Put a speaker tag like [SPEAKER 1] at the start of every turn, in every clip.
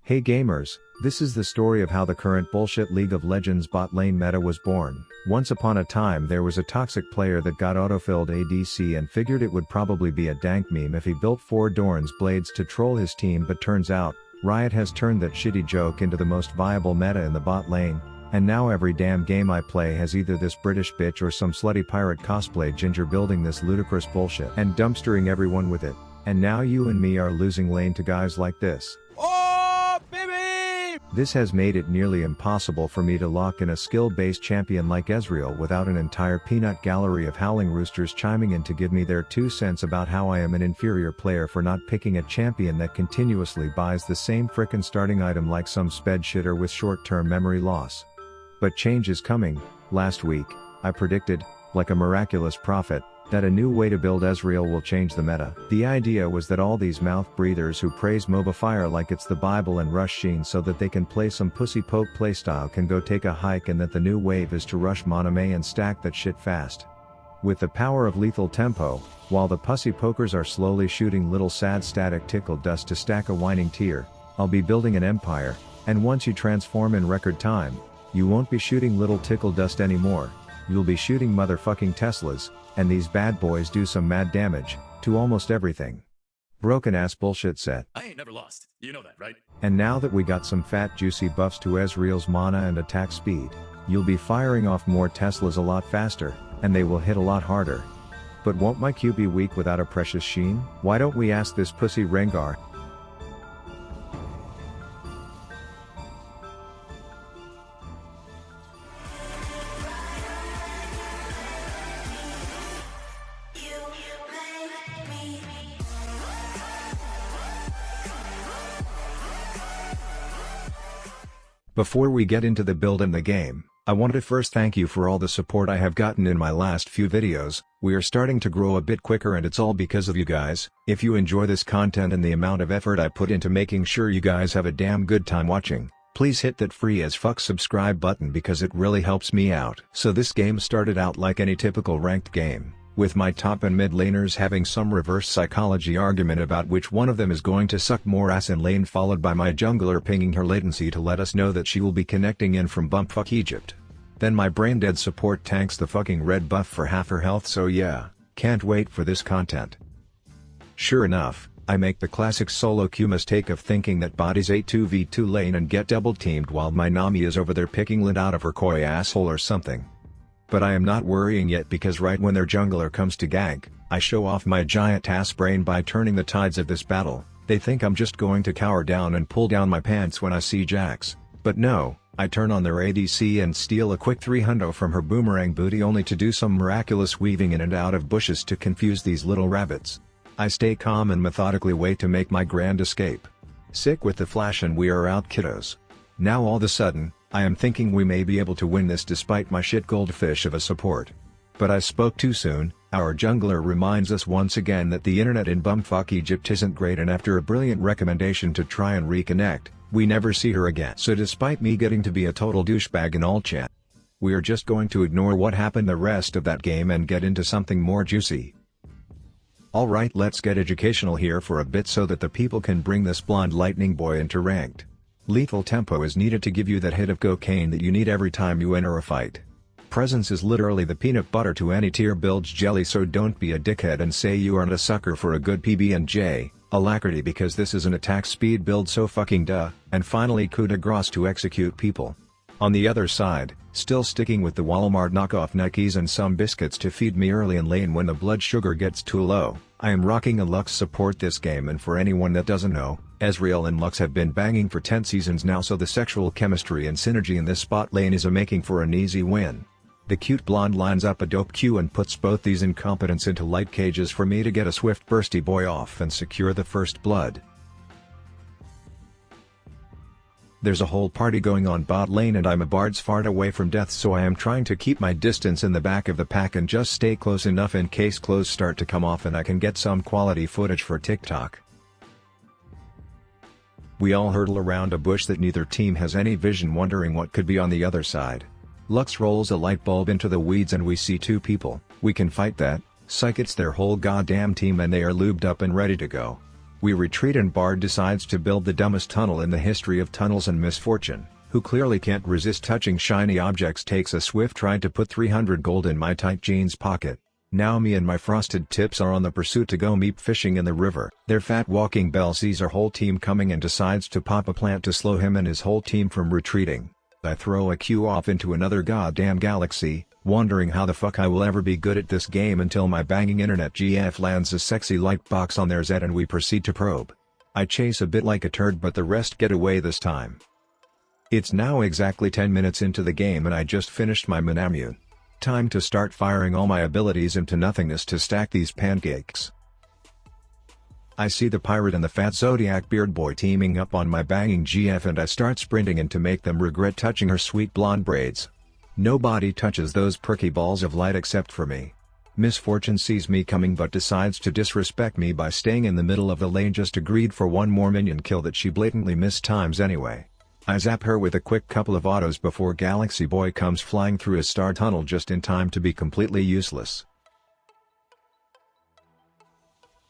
[SPEAKER 1] Hey gamers, this is the story of how the current bullshit League of Legends bot lane meta was born. Once upon a time there was a toxic player that got autofilled ADC and figured it would probably be a dank meme if he built 4 Doran's blades to troll his team, but turns out, Riot has turned that shitty joke into the most viable meta in the bot lane, and now every damn game I play has either this British bitch or some slutty pirate cosplay ginger building this ludicrous bullshit and dumpstering everyone with it. And now you and me are losing lane to guys like this. This has made it nearly impossible for me to lock in a skill-based champion like Ezreal without an entire peanut gallery of howling roosters chiming in to give me their 2 cents about how I am an inferior player for not picking a champion that continuously buys the same frickin' starting item like some sped shitter with short-term memory loss. But change is coming. Last week, I predicted, like a miraculous prophet, that a new way to build Ezreal will change the meta. The idea was that all these mouth breathers who praise MOBA fire like it's the Bible and rush Sheen so that they can play some pussy poke playstyle can go take a hike, and that the new wave is to rush Moname and stack that shit fast. With the power of lethal tempo, while the pussy pokers are slowly shooting little sad static tickle dust to stack a whining tier, I'll be building an empire, and once you transform in record time, you won't be shooting little tickle dust anymore, you'll be shooting motherfucking Teslas, and these bad boys do some mad damage to almost everything. Broken ass bullshit set.
[SPEAKER 2] I ain't never lost, you know that, right?
[SPEAKER 1] And now that we got some fat juicy buffs to Ezreal's mana and attack speed, you'll be firing off more Teslas a lot faster, and they will hit a lot harder. But won't my Q be weak without a precious Sheen? Why don't we ask this pussy Rengar? Before we get into the build and the game, I want to first thank you for all the support I have gotten in my last few videos. We are starting to grow a bit quicker and it's all because of you guys. If you enjoy this content and the amount of effort I put into making sure you guys have a damn good time watching, please hit that free as fuck subscribe button because it really helps me out. So this game started out like any typical ranked game, with my top and mid laners having some reverse psychology argument about which one of them is going to suck more ass in lane, followed by my jungler pinging her latency to let us know that she will be connecting in from bumpfuck Egypt. Then my brain dead support tanks the fucking red buff for half her health, so yeah, can't wait for this content. Sure enough, I make the classic solo queue mistake of thinking that body's a 2v2 lane and get double teamed while my Nami is over there picking lint out of her koi asshole or something. But I am not worrying yet, because right when their jungler comes to gank, I show off my giant ass brain by turning the tides of this battle. They think I'm just going to cower down and pull down my pants when I see Jax, but no, I turn on their ADC and steal a quick 300 from her boomerang booty, only to do some miraculous weaving in and out of bushes to confuse these little rabbits. I stay calm and methodically wait to make my grand escape. Sick with the flash and we are out, kiddos. Now all of a sudden, I am thinking we may be able to win this despite my shit goldfish of a support. But I spoke too soon. Our jungler reminds us once again that the internet in bumfuck Egypt isn't great, and after a brilliant recommendation to try and reconnect, we never see her again. So despite me getting to be a total douchebag in all chat, we are just going to ignore what happened the rest of that game and get into something more juicy. Alright, let's get educational here for a bit so that the people can bring this blonde lightning boy into ranked. Lethal tempo is needed to give you that hit of cocaine that you need every time you enter a fight. Presence is literally the peanut butter to any tier build's jelly, so don't be a dickhead and say you aren't a sucker for a good PB&J, alacrity because this is an attack speed build, so fucking duh, and finally coup de grace to execute people. On the other side, still sticking with the Walmart knockoff Nikes and some biscuits to feed me early in lane when the blood sugar gets too low, I am rocking a Lux support this game, and for anyone that doesn't know, Ezreal and Lux have been banging for 10 seasons now, so the sexual chemistry and synergy in this spot lane is a making for an easy win. The cute blonde lines up a dope Q and puts both these incompetents into light cages for me to get a swift bursty boy off and secure the first blood. There's a whole party going on bot lane and I'm a bard's fart away from death, so I am trying to keep my distance in the back of the pack and just stay close enough in case clothes start to come off and I can get some quality footage for TikTok. We all hurtle around a bush that neither team has any vision, wondering what could be on the other side. Lux rolls a light bulb into the weeds and we see 2 people. We can fight that. Psych, it's their whole goddamn team and they are lubed up and ready to go. We retreat and Bard decides to build the dumbest tunnel in the history of tunnels, and Misfortune, who clearly can't resist touching shiny objects, takes a swift ride to put 300 gold in my tight jeans pocket. Now me and my frosted tips are on the pursuit to go meep fishing in the river. Their fat walking bell sees our whole team coming and decides to pop a plant to slow him and his whole team from retreating. I throw a Q off into another goddamn galaxy, wondering how the fuck I will ever be good at this game until my banging internet GF lands a sexy light box on their Z and we proceed to probe. I chase a bit like a turd, but the rest get away this time. It's now exactly 10 minutes into the game and I just finished my Manamune. Time to start firing all my abilities into nothingness to stack these pancakes. I see the pirate and the fat Zodiac beard boy teaming up on my banging GF and I start sprinting in to make them regret touching her sweet blonde braids. Nobody touches those perky balls of light except for me. Misfortune sees me coming but decides to disrespect me by staying in the middle of the lane, just agreed for one more minion kill that she blatantly mistimes anyway. I zap her with a quick couple of autos before Galaxy Boy comes flying through a star tunnel just in time to be completely useless.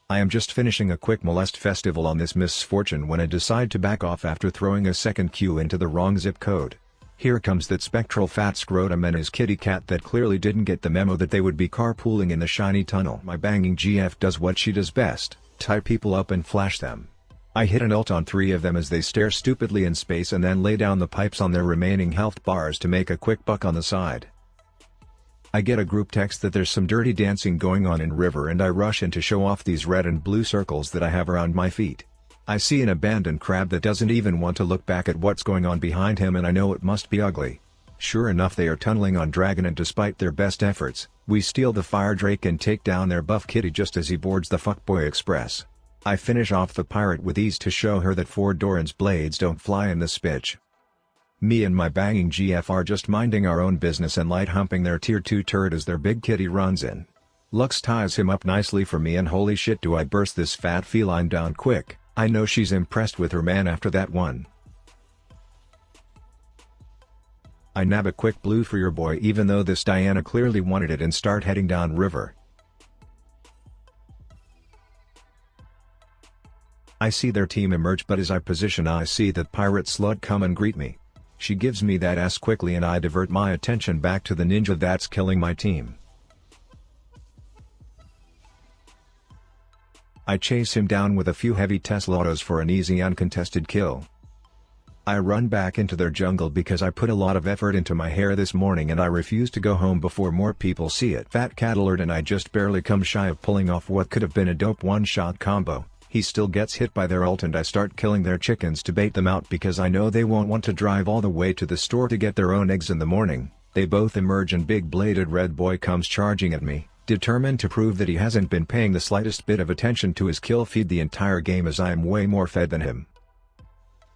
[SPEAKER 1] I am just finishing a quick molest festival on this Misfortune when I decide to back off after throwing a second Q into the wrong zip code. Here comes that spectral fat scrotum and his kitty cat that clearly didn't get the memo that they would be carpooling in the shiny tunnel. My banging GF does what she does best, tie people up and flash them. I hit an ult on 3 of them as they stare stupidly in space and then lay down the pipes on their remaining health bars to make a quick buck on the side. I get a group text that there's some dirty dancing going on in river and I rush in to show off these red and blue circles that I have around my feet. I see an abandoned crab that doesn't even want to look back at what's going on behind him and I know it must be ugly. Sure enough, they are tunneling on Dragon and despite their best efforts, we steal the Fire Drake and take down their buff kitty just as he boards the Fuckboy Express. I finish off the pirate with ease to show her that 4 Doran's blades don't fly in this bitch. Me and my banging GF are just minding our own business and light humping their tier 2 turret as their big kitty runs in. Lux ties him up nicely for me and holy shit do I burst this fat feline down quick. I know she's impressed with her man after that one. I nab a quick blue for your boy even though this Diana clearly wanted it and start heading down river. I see their team emerge but as I position I see that pirate slut come and greet me. She gives me that ass quickly and I divert my attention back to the ninja that's killing my team. I chase him down with a few heavy Tesla autos for an easy uncontested kill. I run back into their jungle because I put a lot of effort into my hair this morning and I refuse to go home before more people see it. Fat cat alert and I just barely come shy of pulling off what could have been a dope one-shot combo. He still gets hit by their ult and I start killing their chickens to bait them out because I know they won't want to drive all the way to the store to get their own eggs in the morning. They both emerge and big bladed red boy comes charging at me, determined to prove that he hasn't been paying the slightest bit of attention to his kill feed the entire game as I am way more fed than him.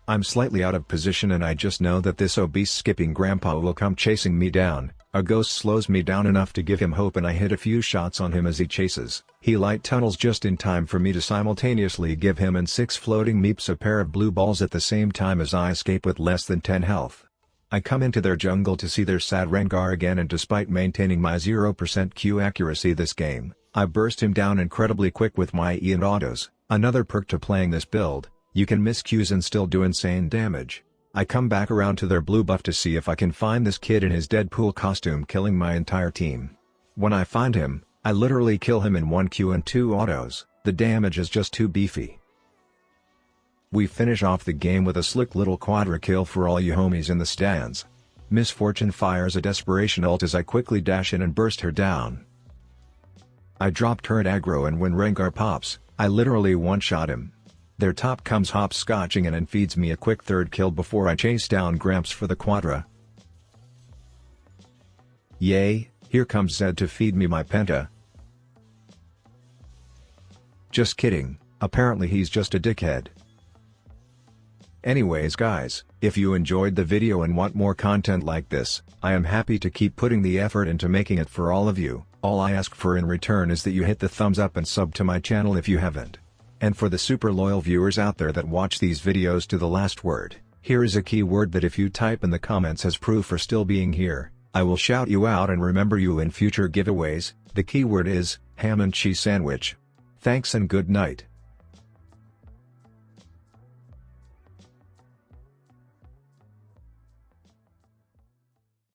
[SPEAKER 1] I'm slightly out of position and I just know that this obese skipping grandpa will come chasing me down. A ghost slows me down enough to give him hope and I hit a few shots on him as he chases. He light tunnels just in time for me to simultaneously give him and 6 floating meeps a pair of blue balls at the same time as I escape with less than 10 health. I come into their jungle to see their sad Rengar again and despite maintaining my 0% Q accuracy this game, I burst him down incredibly quick with my E and autos. Another perk to playing this build, you can miss Qs and still do insane damage. I come back around to their blue buff to see if I can find this kid in his Deadpool costume killing my entire team. When I find him, I literally kill him in 1 Q and 2 autos, the damage is just too beefy. We finish off the game with a slick little quadra kill for all you homies in the stands. Misfortune fires a desperation ult as I quickly dash in and burst her down. I drop turret aggro and when Rengar pops, I literally one-shot him. Their top comes hopscotching in and feeds me a quick 3rd kill before I chase down Gramps for the quadra. Yay, here comes Zed to feed me my penta. Just kidding, apparently he's just a dickhead. Anyways guys, if you enjoyed the video and want more content like this, I am happy to keep putting the effort into making it for all of you. All I ask for in return is that you hit the thumbs up and sub to my channel if you haven't. And for the super loyal viewers out there that watch these videos to the last word, here is a keyword that if you type in the comments as proof for still being here, I will shout you out and remember you in future giveaways. The keyword is ham and cheese sandwich. Thanks and good night.